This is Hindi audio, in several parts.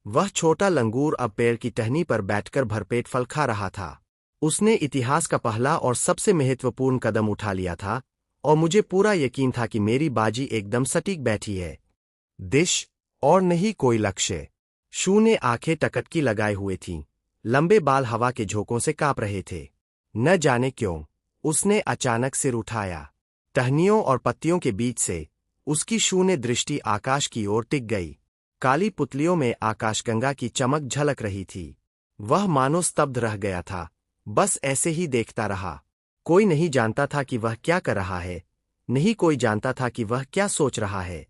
वह छोटा लंगूर अब पेड़ की टहनी पर बैठकर भरपेट फल खा रहा था। उसने इतिहास का पहला और सबसे महत्वपूर्ण कदम उठा लिया था, और मुझे पूरा यकीन था कि मेरी बाजी एकदम सटीक बैठी है। दिश और नहीं कोई लक्ष्य। शू ने आंखें टकटकी लगाए हुए थीं, लंबे बाल हवा के झोंकों से कांप रहे थे। न जाने क्यों, उसने अचानक सिर उठाया। टहनियों और पत्तियों के बीच से उसकी शून्य दृष्टि आकाश की ओर टिक गई। काली पुतलियों में आकाशगंगा की चमक झलक रही थी। वह मानो स्तब्ध रह गया था, बस ऐसे ही देखता रहा। कोई नहीं जानता था कि वह क्या कर रहा है, नहीं कोई जानता था कि वह क्या सोच रहा है।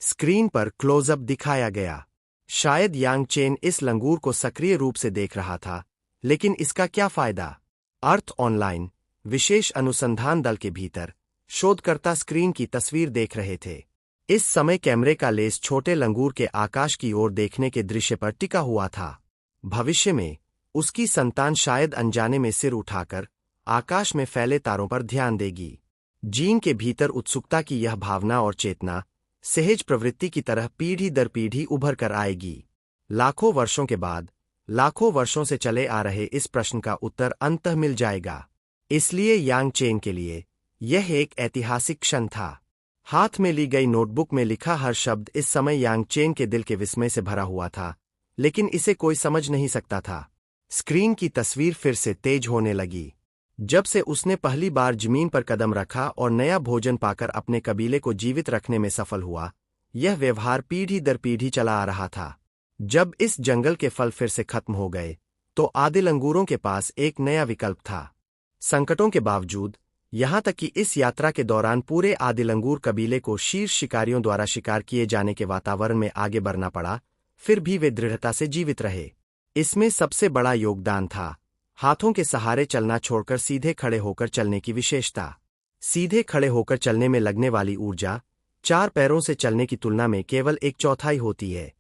स्क्रीन पर क्लोजअप दिखाया गया। शायद यांग चेन इस लंगूर को सक्रिय रूप से देख रहा था, लेकिन इसका क्या फायदा? अर्थ ऑनलाइन विशेष अनुसंधान दल के भीतर शोधकर्ता स्क्रीन की तस्वीर देख रहे थे। इस समय कैमरे का लेंस छोटे लंगूर के आकाश की ओर देखने के दृश्य पर टिका हुआ था। भविष्य में उसकी संतान शायद अनजाने में सिर उठाकर आकाश में फैले तारों पर ध्यान देगी। जीन के भीतर उत्सुकता की यह भावना और चेतना सहज प्रवृत्ति की तरह पीढ़ी दर पीढ़ी उभर कर आएगी। लाखों वर्षों के बाद, लाखों वर्षों से चले आ रहे इस प्रश्न का उत्तर अंततः मिल जाएगा। इसलिए यांग चेन के लिए यह एक ऐतिहासिक क्षण था। हाथ में ली गई नोटबुक में लिखा हर शब्द इस समय यांग चेन के दिल के विस्मय से भरा हुआ था, लेकिन इसे कोई समझ नहीं सकता था। स्क्रीन की तस्वीर फिर से तेज होने लगी। जब से उसने पहली बार जमीन पर कदम रखा और नया भोजन पाकर अपने कबीले को जीवित रखने में सफल हुआ, यह व्यवहार पीढ़ी दर पीढ़ी चला आ रहा था। जब इस जंगल के फल फिर से खत्म हो गए, तो आदिल अंगूरों के पास एक नया विकल्प था। संकटों के बावजूद, यहां तक कि इस यात्रा के दौरान पूरे आदिल अंगूर कबीले को शीर्ष शिकारियों द्वारा शिकार किए जाने के वातावरण में आगे बढ़ना पड़ा, फिर भी वे दृढ़ता से जीवित रहे। इसमें सबसे बड़ा योगदान था हाथों के सहारे चलना छोड़कर सीधे खड़े होकर चलने की विशेषता। सीधे खड़े होकर चलने में लगने वाली ऊर्जा चार पैरों से चलने की तुलना में केवल एक चौथाई होती है।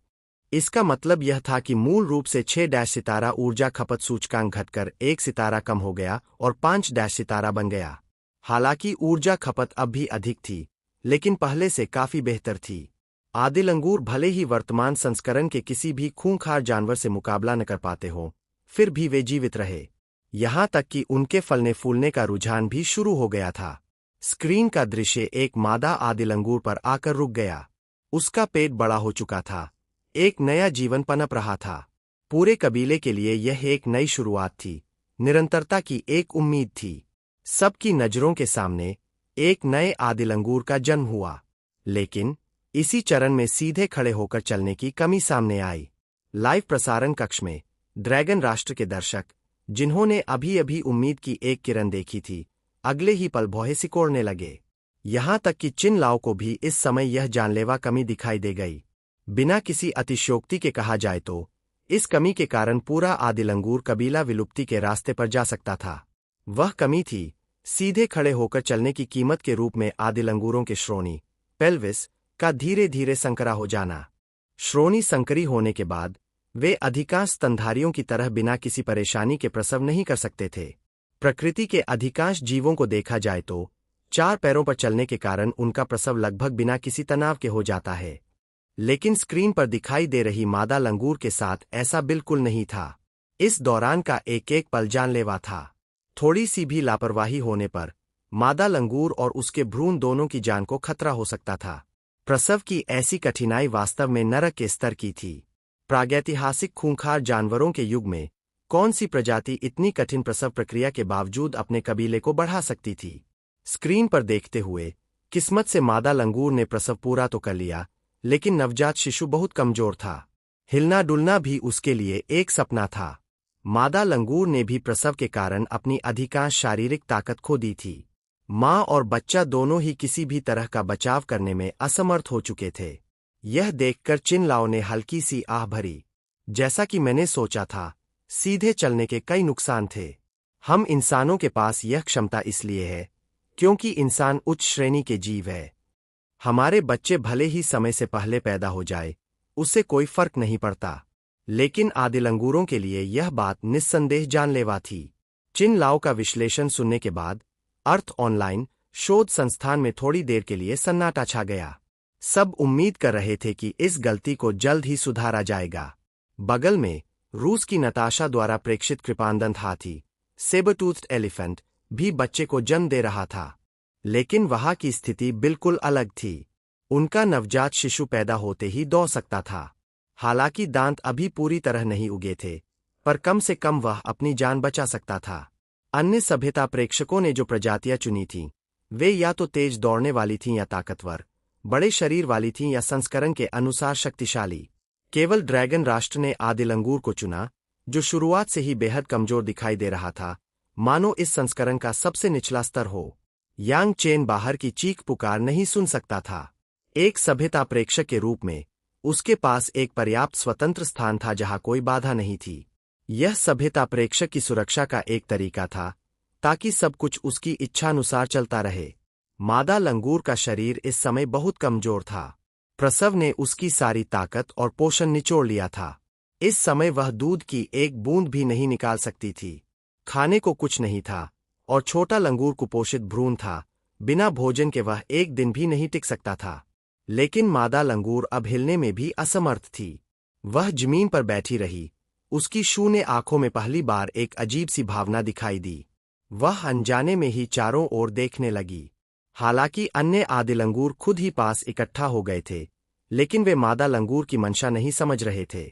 इसका मतलब यह था कि मूल रूप से 6 सितारा ऊर्जा खपत सूचकांक घटकर 1 सितारा कम हो गया और 5 सितारा बन गया। हालांकि ऊर्जा खपत अब भी अधिक थी, लेकिन पहले से काफी बेहतर थी। आदिल अंगूर भले ही वर्तमान संस्करण के किसी भी खूंखार जानवर से मुकाबला न कर पाते हों, फिर भी वे जीवित रहे। यहां तक कि उनके फलने फूलने का रुझान भी शुरू हो गया था। स्क्रीन का दृश्य एक मादा आदिल अंगूर पर आकर रुक गया। उसका पेट बड़ा हो चुका था, एक नया जीवन पनप रहा था। पूरे कबीले के लिए यह एक नई शुरुआत थी, निरंतरता की एक उम्मीद थी। सबकी नजरों के सामने एक नए आदिल अंगूर का जन्म हुआ। लेकिन इसी चरण में सीधे खड़े होकर चलने की कमी सामने आई। लाइव प्रसारण कक्ष में ड्रैगन राष्ट्र के दर्शक, जिन्होंने अभी अभी उम्मीद की एक किरण देखी थी, अगले ही पल भौहें सिकोड़ने लगे। यहां तक कि चिन लाओ को भी इस समय यह जानलेवा कमी दिखाई दे गई। बिना किसी अतिशयोक्ति के कहा जाए तो इस कमी के कारण पूरा आदिल अंगूर कबीला विलुप्ति के रास्ते पर जा सकता था। वह कमी थी सीधे खड़े होकर चलने की कीमत के रूप में आदिल अंगूरों के श्रोणी पेल्विस का धीरे धीरे संकरा हो जाना। श्रोणी संकरी होने के बाद वे अधिकांश स्तनधारियों की तरह बिना किसी परेशानी के प्रसव नहीं कर सकते थे। प्रकृति के अधिकांश जीवों को देखा जाए तो 4 पैरों पर चलने के कारण उनका प्रसव लगभग बिना किसी तनाव के हो जाता है। लेकिन स्क्रीन पर दिखाई दे रही मादा लंगूर के साथ ऐसा बिल्कुल नहीं था। इस दौरान का एक एक पल जानलेवा था। थोड़ी सी भी लापरवाही होने पर मादा लंगूर और उसके भ्रूण दोनों की जान को खतरा हो सकता था। प्रसव की ऐसी कठिनाई वास्तव में नरक के स्तर की थी। प्रागैतिहासिक खूंखार जानवरों के युग में कौन सी प्रजाति इतनी कठिन प्रसव प्रक्रिया के बावजूद अपने कबीले को बढ़ा सकती थी? स्क्रीन पर देखते हुए किस्मत से मादा लंगूर ने प्रसव पूरा तो कर लिया, लेकिन नवजात शिशु बहुत कमजोर था। हिलना डुलना भी उसके लिए एक सपना था। मादा लंगूर ने भी प्रसव के कारण अपनी अधिकांश शारीरिक ताकत खो दी थी। माँ और बच्चा दोनों ही किसी भी तरह का बचाव करने में असमर्थ हो चुके थे। यह देखकर चिन लाओ ने हल्की सी आह भरी। जैसा कि मैंने सोचा था, सीधे चलने के कई नुकसान थे। हम इंसानों के पास यह क्षमता इसलिए है क्योंकि इंसान उच्च श्रेणी के जीव है। हमारे बच्चे भले ही समय से पहले पैदा हो जाए, उससे कोई फर्क नहीं पड़ता। लेकिन आदिल अंगूरों के लिए यह बात निस्संदेह जानलेवा थी। चिन लाओ का विश्लेषण सुनने के बाद अर्थ ऑनलाइन शोध संस्थान में थोड़ी देर के लिए सन्नाटा छा गया। सब उम्मीद कर रहे थे कि इस गलती को जल्द ही सुधारा जाएगा। बगल में रूस की नताशा द्वारा प्रेक्षित कृपांदंत हाथी सेबरटूथ्ड एलिफेंट भी बच्चे को जन्म दे रहा था। लेकिन वहां की स्थिति बिल्कुल अलग थी। उनका नवजात शिशु पैदा होते ही दौड़ सकता था। हालांकि दांत अभी पूरी तरह नहीं उगे थे, पर कम से कम वह अपनी जान बचा सकता था। अन्य सभ्यता प्रेक्षकों ने जो प्रजातियां चुनी थीं, वे या तो तेज दौड़ने वाली थीं या ताकतवर, बड़े शरीर वाली थीं या संस्करण के अनुसार शक्तिशाली। केवल ड्रैगन राष्ट्र ने आदिल अंगूर को चुना, जो शुरुआत से ही बेहद कमजोर दिखाई दे रहा था, मानो इस संस्करण का सबसे निचला स्तर हो। यांग चेन बाहर की चीख पुकार नहीं सुन सकता था। एक सभ्यता प्रेक्षक के रूप में उसके पास एक पर्याप्त स्वतंत्र स्थान था जहां कोई बाधा नहीं थी। यह सभ्यता प्रेक्षक की सुरक्षा का एक तरीका था, ताकि सब कुछ उसकी इच्छानुसार चलता रहे। मादा लंगूर का शरीर इस समय बहुत कमजोर था। प्रसव ने उसकी सारी ताकत और पोषण निचोड़ लिया था। इस समय वह दूध की एक बूंद भी नहीं निकाल सकती थी। खाने को कुछ नहीं था, और छोटा लंगूर कुपोषित भ्रूण था। बिना भोजन के वह एक दिन भी नहीं टिक सकता था। लेकिन मादा लंगूर अब हिलने में भी असमर्थ थी। वह जमीन पर बैठी रही। उसकी शून्य आंखों में पहली बार एक अजीब सी भावना दिखाई दी। वह अनजाने में ही चारों ओर देखने लगी। हालांकि अन्य आदि लंगूर खुद ही पास इकट्ठा हो गए थे, लेकिन वे मादा लंगूर की मंशा नहीं समझ रहे थे।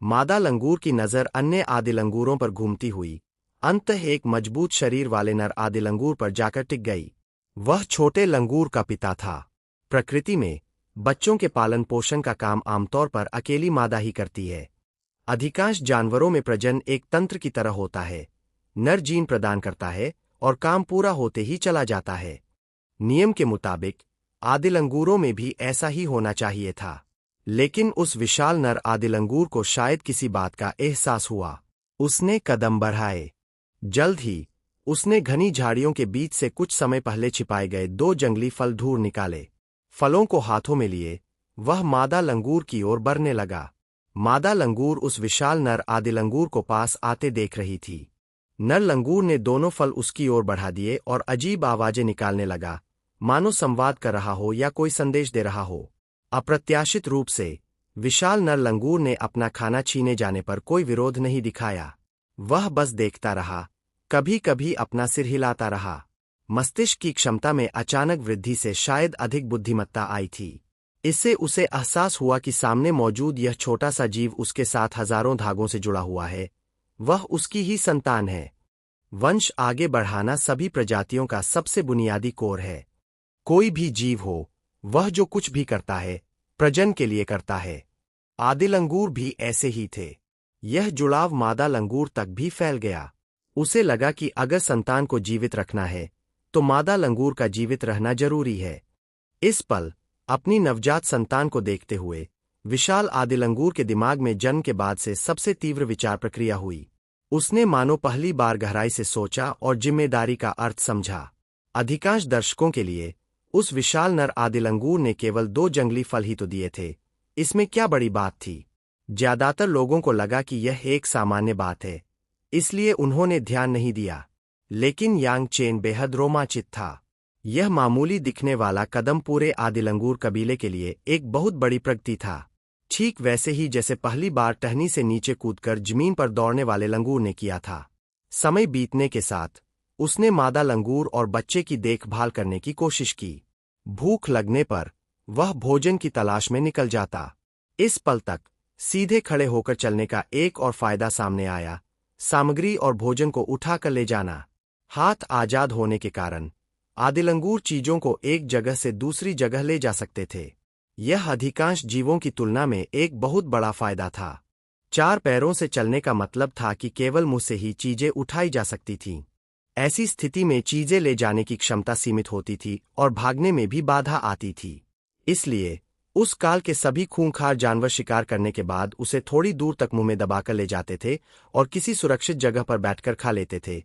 मादा लंगूर की नज़र अन्य आदि लंगूरों पर घूमती हुई अंततः एक मजबूत शरीर वाले नर आदि लंगूर पर जाकर टिक गई। वह छोटे लंगूर का पिता था। प्रकृति में बच्चों के पालन पोषण का काम आमतौर पर अकेली मादा ही करती है। अधिकांश जानवरों में प्रजनन एक तंत्र की तरह होता है। नर जीन प्रदान करता है और काम पूरा होते ही चला जाता है। नियम के मुताबिक आदि लंगूरों में भी ऐसा ही होना चाहिए था। लेकिन उस विशाल नर आदि लंगूर को शायद किसी बात का एहसास हुआ। उसने कदम बढ़ाए। जल्द ही उसने घनी झाड़ियों के बीच से कुछ समय पहले छिपाए गए 2 जंगली फल ढूंढ निकाले। फलों को हाथों में लिए वह मादा लंगूर की ओर बढ़ने लगा। मादा लंगूर उस विशाल नर आदि लंगूर को पास आते देख रही थी। नर लंगूर ने दोनों फल उसकी ओर बढ़ा दिए और अजीब आवाजें निकालने लगा, मानो संवाद कर रहा हो या कोई संदेश दे रहा हो। अप्रत्याशित रूप से विशाल नर लंगूर ने अपना खाना छीने जाने पर कोई विरोध नहीं दिखाया। वह बस देखता रहा, कभी कभी अपना सिर हिलाता रहा। मस्तिष्क की क्षमता में अचानक वृद्धि से शायद अधिक बुद्धिमत्ता आई थी। इससे उसे एहसास हुआ कि सामने मौजूद यह छोटा सा जीव उसके साथ हजारों धागों से जुड़ा हुआ है। वह उसकी ही संतान है। वंश आगे बढ़ाना सभी प्रजातियों का सबसे बुनियादी कोर है। कोई भी जीव हो, वह जो कुछ भी करता है, प्रजनन के लिए करता है। आदि लंगूर भी ऐसे ही थे। यह जुड़ाव मादा लंगूर तक भी फैल गया। उसे लगा कि अगर संतान को जीवित रखना है, तो मादा लंगूर का जीवित रहना जरूरी है। इस पल अपनी नवजात संतान को देखते हुए विशाल आदि लंगूर के दिमाग में जन्म के बाद से सबसे तीव्र विचार प्रक्रिया हुई। उसने मानो पहली बार गहराई से सोचा और जिम्मेदारी का अर्थ समझा। अधिकांश दर्शकों के लिए उस विशाल नर आदि लंगूर ने केवल 2 जंगली फल ही तो दिए थे। इसमें क्या बड़ी बात थी? ज्यादातर लोगों को लगा कि यह एक सामान्य बात है, इसलिए उन्होंने ध्यान नहीं दिया। लेकिन यांग चेन बेहद रोमांचित था। यह मामूली दिखने वाला कदम पूरे आदि लंगूर कबीले के लिए एक बहुत बड़ी प्रगति था। ठीक वैसे ही जैसे पहली बार टहनी से नीचे कूदकर जमीन पर दौड़ने वाले लंगूर ने किया था। समय बीतने के साथ उसने मादा लंगूर और बच्चे की देखभाल करने की कोशिश की। भूख लगने पर वह भोजन की तलाश में निकल जाता। इस पल तक सीधे खड़े होकर चलने का एक और फायदा सामने आया, सामग्री और भोजन को उठाकर ले जाना। हाथ आजाद होने के कारण आदि लंगूर चीजों को एक जगह से दूसरी जगह ले जा सकते थे। यह अधिकांश जीवों की तुलना में एक बहुत बड़ा फायदा था। 4 पैरों से चलने का मतलब था कि केवल मुंह से ही चीजें उठाई जा सकती थीं। ऐसी स्थिति में चीजें ले जाने की क्षमता सीमित होती थी और भागने में भी बाधा आती थी। इसलिए उस काल के सभी खूंखार जानवर शिकार करने के बाद उसे थोड़ी दूर तक मुंह में दबाकर ले जाते थे और किसी सुरक्षित जगह पर बैठकर खा लेते थे,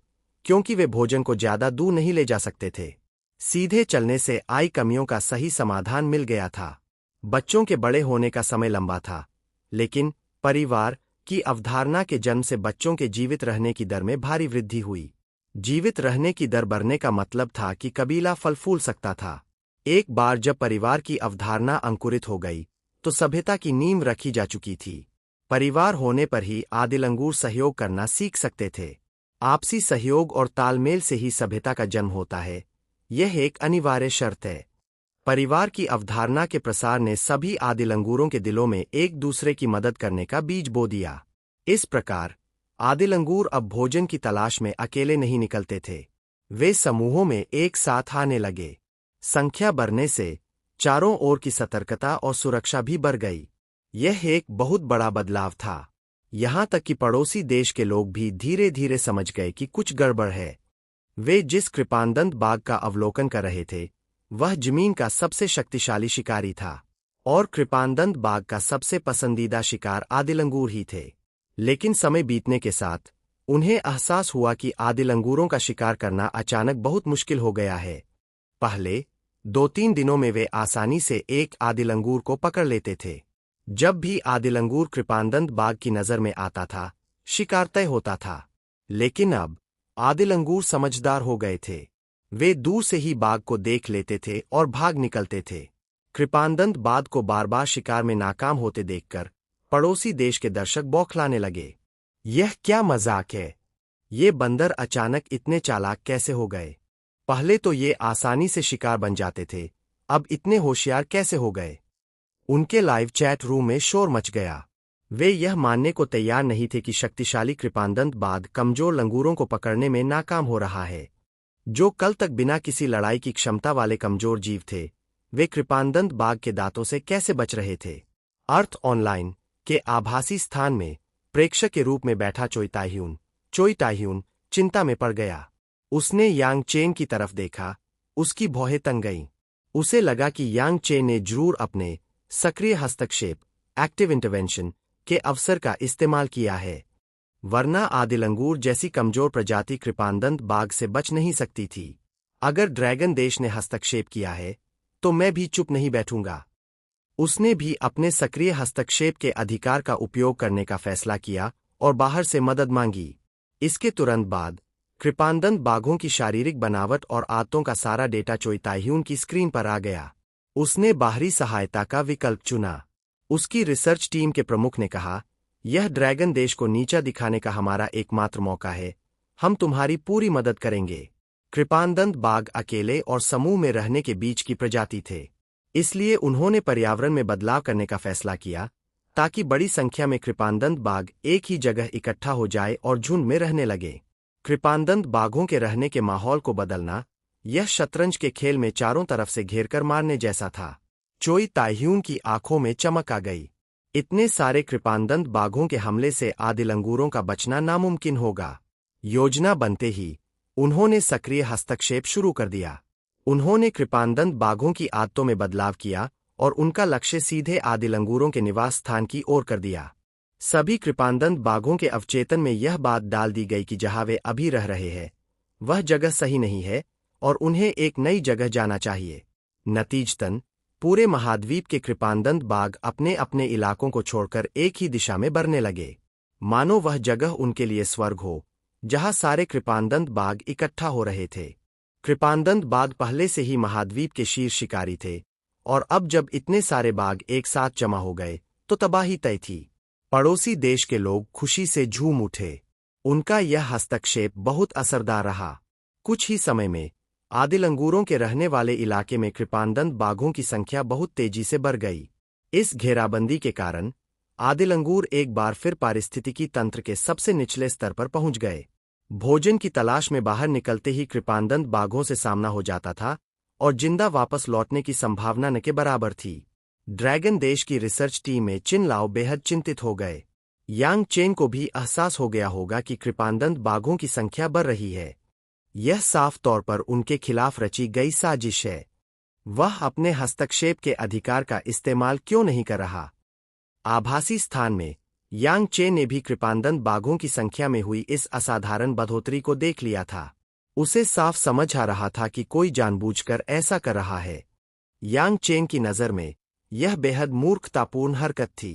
क्योंकि वे भोजन को ज्यादा दूर नहीं ले जा सकते थे। सीधे चलने से आई कमियों का सही समाधान मिल गया था। बच्चों के बड़े होने का समय लंबा था, लेकिन परिवार की अवधारणा के जन्म से बच्चों के जीवित रहने की दर में भारी वृद्धि हुई। जीवित रहने की दर बढ़ने का मतलब था कि कबीला फल फूल सकता था। एक बार जब परिवार की अवधारणा अंकुरित हो गई, तो सभ्यता की नींव रखी जा चुकी थी। परिवार होने पर ही आदिल अंगूर सहयोग करना सीख सकते थे। आपसी सहयोग और तालमेल से ही सभ्यता का जन्म होता है, यह एक अनिवार्य शर्त है। परिवार की अवधारणा के प्रसार ने सभी आदिल अंगूरों के दिलों में एक दूसरे की मदद करने का बीज बो दिया। इस प्रकार आदिल अंगूर अब भोजन की तलाश में अकेले नहीं निकलते थे, वे समूहों में एक साथ आने लगे। संख्या बढ़ने से चारों ओर की सतर्कता और सुरक्षा भी बढ़ गई। यह एक बहुत बड़ा बदलाव था। यहाँ तक कि पड़ोसी देश के लोग भी धीरे धीरे समझ गए कि कुछ गड़बड़ है। वे जिस कृपानंद बाघ का अवलोकन कर रहे थे, वह जमीन का सबसे शक्तिशाली शिकारी था, और कृपानंद बाघ का सबसे पसंदीदा शिकार आदिल अंगूर ही थे। लेकिन समय बीतने के साथ उन्हें एहसास हुआ कि आदिल अंगूरों का शिकार करना अचानक बहुत मुश्किल हो गया है। पहले 2-3 दिनों में वे आसानी से एक आदिल अंगूर को पकड़ लेते थे। जब भी आदिल अंगूर कृपानंद बाघ की नजर में आता था, शिकार तय होता था। लेकिन अब आदिल अंगूर समझदार हो गए थे। वे दूर से ही बाघ को देख लेते थे और भाग निकलते थे। कृपानंद बाघ को बार बार शिकार में नाकाम होते देखकर पड़ोसी देश के दर्शक बौखलाने लगे। यह क्या मजाक है? ये बंदर अचानक इतने चालाक कैसे हो गए? पहले तो ये आसानी से शिकार बन जाते थे, अब इतने होशियार कैसे हो गए? उनके लाइव चैट रूम में शोर मच गया। वे यह मानने को तैयार नहीं थे कि शक्तिशाली कृपानंद बाघ कमजोर लंगूरों को पकड़ने में नाकाम हो रहा है। जो कल तक बिना किसी लड़ाई की क्षमता वाले कमजोर जीव थे, वे कृपानंद बाघ के दांतों से कैसे बच रहे थे? अर्थ ऑनलाइन के आभासी स्थान में प्रेक्षक के रूप में बैठा चोई ताह्यून चिंता में पड़ गया। उसने यांग चेन की तरफ देखा, उसकी भौहें तंग गईं। उसे लगा कि यांग चेन ने जरूर अपने सक्रिय हस्तक्षेप एक्टिव इंटरवेंशन के अवसर का इस्तेमाल किया है, वरना आदिल अंगूर जैसी कमजोर प्रजाति कृपानंद बाघ से बच नहीं सकती थी। अगर ड्रैगन देश ने हस्तक्षेप किया है, तो मैं भी चुप नहीं बैठूंगा। उसने भी अपने सक्रिय हस्तक्षेप के अधिकार का उपयोग करने का फैसला किया और बाहर से मदद मांगी। इसके तुरंत बाद कृपानंद बाघों की शारीरिक बनावट और आदतों का सारा डेटा चोई ताह्यून की स्क्रीन पर आ गया। उसने बाहरी सहायता का विकल्प चुना। उसकी रिसर्च टीम के प्रमुख ने कहा, यह ड्रैगन देश को नीचा दिखाने का हमारा एकमात्र मौका है, हम तुम्हारी पूरी मदद करेंगे। कृपानंद बाघ अकेले और समूह में रहने के बीच की प्रजाति थे, इसलिए उन्होंने पर्यावरण में बदलाव करने का फैसला किया ताकि बड़ी संख्या में कृपानंद बाघ एक ही जगह इकट्ठा हो जाए और झुंड में रहने लगे। कृपानंद बाघों के रहने के माहौल को बदलना यह शतरंज के खेल में चारों तरफ से घेरकर मारने जैसा था। चोई ताह्यून की आंखों में चमक आ गई। इतने सारे कृपानंद बाघों के हमले से आदिल अंगूरों का बचना नामुमकिन होगा। योजना बनते ही उन्होंने सक्रिय हस्तक्षेप शुरू कर दिया। उन्होंने कृपानंद बाघों की आदतों में बदलाव किया और उनका लक्ष्य सीधे आदिल अंगूरों के निवास स्थान की ओर कर दिया। सभी कृपानंद बाघों के अवचेतन में यह बात डाल दी गई कि जहां वे अभी रह रहे हैं, वह जगह सही नहीं है और उन्हें एक नई जगह जाना चाहिए। नतीजतन पूरे महाद्वीप के कृपानंद बाघ अपने अपने इलाकों को छोड़कर एक ही दिशा में बढ़ने लगे, मानो वह जगह उनके लिए स्वर्ग हो, जहां सारे कृपानंद बाघ इकट्ठा हो रहे थे। कृपानंद बाघ पहले से ही महाद्वीप के शीर्ष शिकारी थे, और अब जब इतने सारे बाघ एक साथ जमा हो गए तो तबाही तय थी। पड़ोसी देश के लोग खुशी से झूम उठे। उनका यह हस्तक्षेप बहुत असरदार रहा। कुछ ही समय में आदिल अंगूरों के रहने वाले इलाके में कृपानंद बाघों की संख्या बहुत तेजी से बढ़ गई। इस घेराबंदी के कारण आदिल अंगूर एक बार फिर पारिस्थितिकी तंत्र के सबसे निचले स्तर पर पहुंच गए। भोजन की तलाश में बाहर निकलते ही कृपानंद बाघों से सामना हो जाता था और जिंदा वापस लौटने की संभावना न के बराबर थी। ड्रैगन देश की रिसर्च टीम में चिन लाओ बेहद चिंतित हो गए। यांग चेन को भी एहसास हो गया होगा कि कृपानंद बाघों की संख्या बढ़ रही है। यह साफ तौर पर उनके खिलाफ रची गई साजिश है। वह अपने हस्तक्षेप के अधिकार का इस्तेमाल क्यों नहीं कर रहा? आभासी स्थान में यांग चेन ने भी कृपानंद बाघों की संख्या में हुई इस असाधारण बढ़ोतरी को देख लिया था। उसे साफ समझ आ रहा था कि कोई जानबूझकर ऐसा कर रहा है। यांग चेन की नज़र में यह बेहद मूर्खतापूर्ण हरकत थी।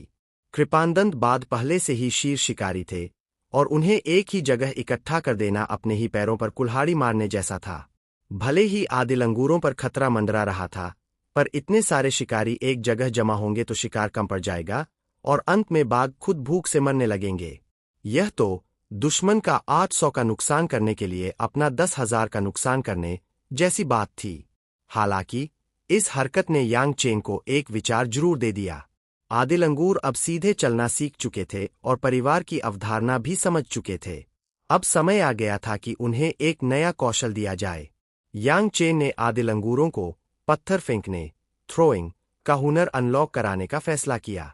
कृपानंद बाघ पहले से ही शीर्ष शिकारी थे और उन्हें एक ही जगह इकट्ठा कर देना अपने ही पैरों पर कुल्हाड़ी मारने जैसा था। भले ही आदिल अंगूरों पर खतरा मंडरा रहा था, पर इतने सारे शिकारी एक जगह जमा होंगे तो शिकार कम पड़ जाएगा और अंत में बाघ खुद भूख से मरने लगेंगे। यह तो दुश्मन का 800 का नुकसान करने के लिए अपना 10,000 का नुकसान करने जैसी बात थी। हालांकि इस हरकत ने यांग चेन को एक विचार जरूर दे दिया। आदिल अंगूर अब सीधे चलना सीख चुके थे और परिवार की अवधारणा भी समझ चुके थे। अब समय आ गया था कि उन्हें एक नया कौशल दिया जाए। यांग चेन ने आदिल अंगूरों को पत्थर फेंकने, थ्रोइंग का हुनर अनलॉक कराने का फैसला किया।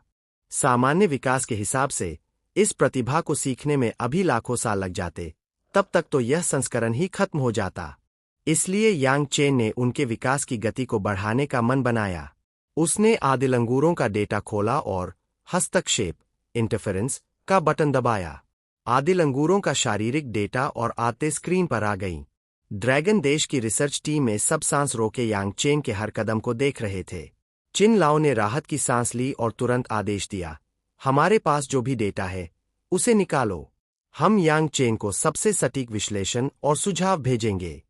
सामान्य विकास के हिसाब से इस प्रतिभा को सीखने में अभी लाखों साल लग जाते, तब तक तो यह संस्करण ही खत्म हो जाता। इसलिए यांग चेन ने उनके विकास की गति को बढ़ाने का मन बनाया। उसने आदिल अंगूरों का डेटा खोला और हस्तक्षेप इंटरफेरेंस का बटन दबाया। आदिल अंगूरों का शारीरिक डेटा और आते स्क्रीन पर आ गईं। ड्रैगन देश की रिसर्च टीम में सब सांस रोके यांग चेन के हर कदम को देख रहे थे। चिन लाओ ने राहत की सांस ली और तुरंत आदेश दिया, हमारे पास जो भी डेटा है उसे निकालो। हम यांग चेन को सबसे सटीक विश्लेषण और सुझाव भेजेंगे।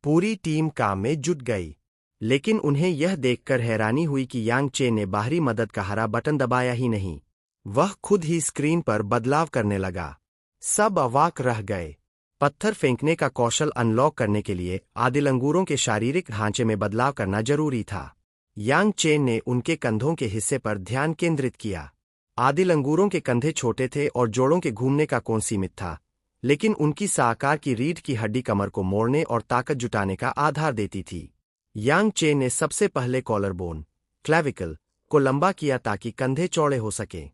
पूरी टीम काम में जुट गई, लेकिन उन्हें यह देखकर हैरानी हुई कि यांग चेन ने बाहरी मदद का हरा बटन दबाया ही नहीं, वह खुद ही स्क्रीन पर बदलाव करने लगा। सब अवाक रह गए। पत्थर फेंकने का कौशल अनलॉक करने के लिए आदिल अंगूरों के शारीरिक ढांचे में बदलाव करना जरूरी था। यांग चेन ने उनके कंधों के हिस्से पर ध्यान केंद्रित किया। आदिल अंगूरों के कंधे छोटे थे और जोड़ों के घूमने का कोण सीमित था, लेकिन उनकी साकार की रीढ़ की हड्डी कमर को मोड़ने और ताकत जुटाने का आधार देती थी। यांग चेन ने सबसे पहले कॉलर बोन, क्लैविकल को लंबा किया ताकि कंधे चौड़े हो सकें।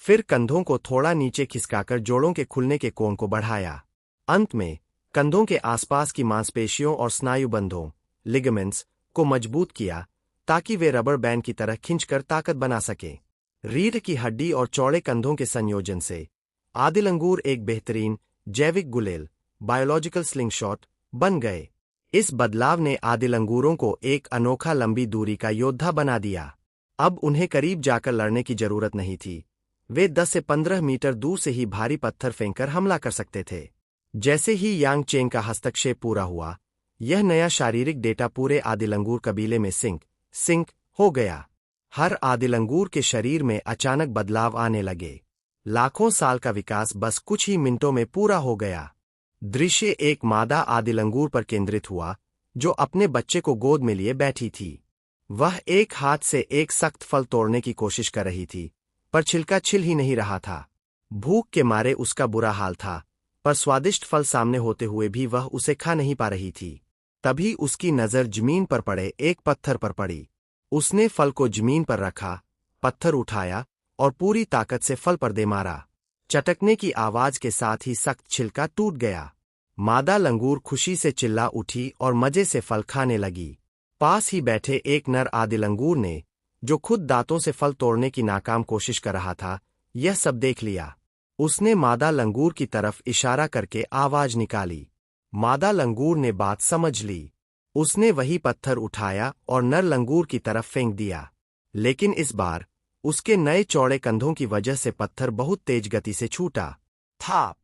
फिर कंधों को थोड़ा नीचे खिसकाकर जोड़ों के खुलने के कोण को बढ़ाया। अंत में कंधों के आसपास की मांसपेशियों और स्नायुबंधों, लिगामेंट्स को मजबूत किया ताकि वे रबर बैंड की तरह खींचकर ताकत बना सकें। रीढ़ की हड्डी और चौड़े कंधों के संयोजन से आदिल अंगूर एक बेहतरीन जैविक गुलेल, बायोलॉजिकल स्लिंगशॉट बन गए। इस बदलाव ने आदिल अंगूरों को एक अनोखा लंबी दूरी का योद्धा बना दिया। अब उन्हें करीब जाकर लड़ने की जरूरत नहीं थी। वे 10 से 15 मीटर दूर से ही भारी पत्थर फेंककर हमला कर सकते थे। जैसे ही यांग चेन का हस्तक्षेप पूरा हुआ, यह नया शारीरिक डेटा पूरे आदिल अंगूर कबीले में सिंक हो गया। हर आदिल अंगूर के शरीर में अचानक बदलाव आने लगे। लाखों साल का विकास बस कुछ ही मिनटों में पूरा हो गया। दृश्य एक मादा आदिल अंगूर पर केंद्रित हुआ, जो अपने बच्चे को गोद में लिए बैठी थी। वह एक हाथ से एक सख्त फल तोड़ने की कोशिश कर रही थी, पर छिलका छिल ही नहीं रहा था। भूख के मारे उसका बुरा हाल था, पर स्वादिष्ट फल सामने होते हुए भी वह उसे खा नहीं पा रही थी। तभी उसकी नजर जमीन पर पड़े एक पत्थर पर पड़ी। उसने फल को जमीन पर रखा, पत्थर उठाया और पूरी ताकत से फल पर दे मारा। चटकने की आवाज के साथ ही सख्त छिलका टूट गया। मादा लंगूर खुशी से चिल्ला उठी और मजे से फल खाने लगी। पास ही बैठे एक नर आदिल अंगूर ने, जो खुद दांतों से फल तोड़ने की नाकाम कोशिश कर रहा था, यह सब देख लिया। उसने मादा लंगूर की तरफ इशारा करके आवाज निकाली। मादा लंगूर ने बात समझ ली। उसने वही पत्थर उठाया और नर लंगूर की तरफ फेंक दिया, लेकिन इस बार उसके नए चौड़े कंधों की वजह से पत्थर बहुत तेज गति से छूटा। थाप!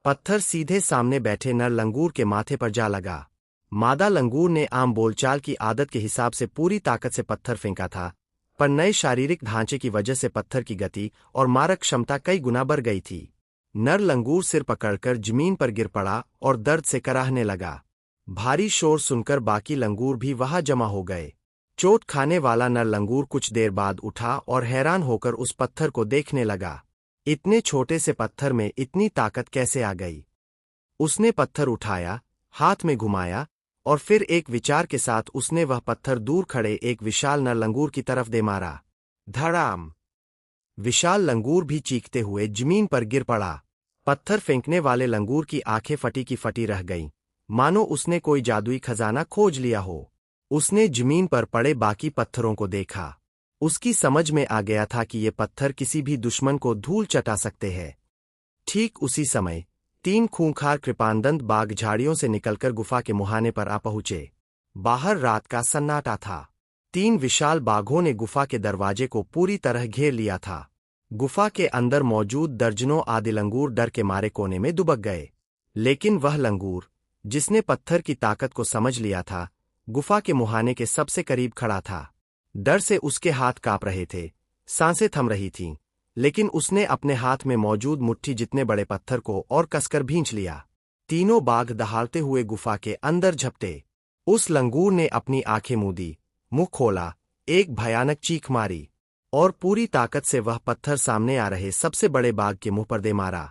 पत्थर सीधे सामने बैठे नर लंगूर के माथे पर जा लगा। मादा लंगूर ने आम बोलचाल की आदत के हिसाब से पूरी ताकत से पत्थर फेंका था, पर नए शारीरिक ढांचे की वजह से पत्थर की गति और मारक क्षमता कई गुना बढ़ गई थी। नर लंगूर सिर पकड़कर जमीन पर गिर पड़ा और दर्द से कराहने लगा। भारी शोर सुनकर बाकी लंगूर भी वहां जमा हो गए। चोट खाने वाला नर लंगूर कुछ देर बाद उठा और हैरान होकर उस पत्थर को देखने लगा। इतने छोटे से पत्थर में इतनी ताकत कैसे आ गई? उसने पत्थर उठाया, हाथ में घुमाया और फिर एक विचार के साथ उसने वह पत्थर दूर खड़े एक विशाल नर लंगूर की तरफ दे मारा। धड़ाम! विशाल लंगूर भी चीखते हुए जमीन पर गिर पड़ा। पत्थर फेंकने वाले लंगूर की आंखें फटी की फटी रह गईं, मानो उसने कोई जादुई खजाना खोज लिया हो। उसने जमीन पर पड़े बाकी पत्थरों को देखा। उसकी समझ में आ गया था कि ये पत्थर किसी भी दुश्मन को धूल चटा सकते हैं। ठीक उसी समय 3 खूंखार कृपानदंत बाघ झाड़ियों से निकलकर गुफा के मुहाने पर आ पहुंचे। बाहर रात का सन्नाटा था। 3 विशाल बाघों ने गुफा के दरवाजे को पूरी तरह घेर लिया था। गुफा के अंदर मौजूद दर्जनों आदिल अंगूर डर के मारे कोने में दुबक गए, लेकिन वह लंगूर, जिसने पत्थर की ताकत को समझ लिया था, गुफा के मुहाने के सबसे करीब खड़ा था। डर से उसके हाथ कांप रहे थे, सांसें थम रही थीं, लेकिन उसने अपने हाथ में मौजूद मुट्ठी जितने बड़े पत्थर को और कसकर भींच लिया। तीनों बाघ दहाड़ते हुए गुफा के अंदर झपटे। उस लंगूर ने अपनी आंखें मूंदी, मुंह खोला, एक भयानक चीख मारी और पूरी ताकत से वह पत्थर सामने आ रहे सबसे बड़े बाघ के मुंह पर दे मारा।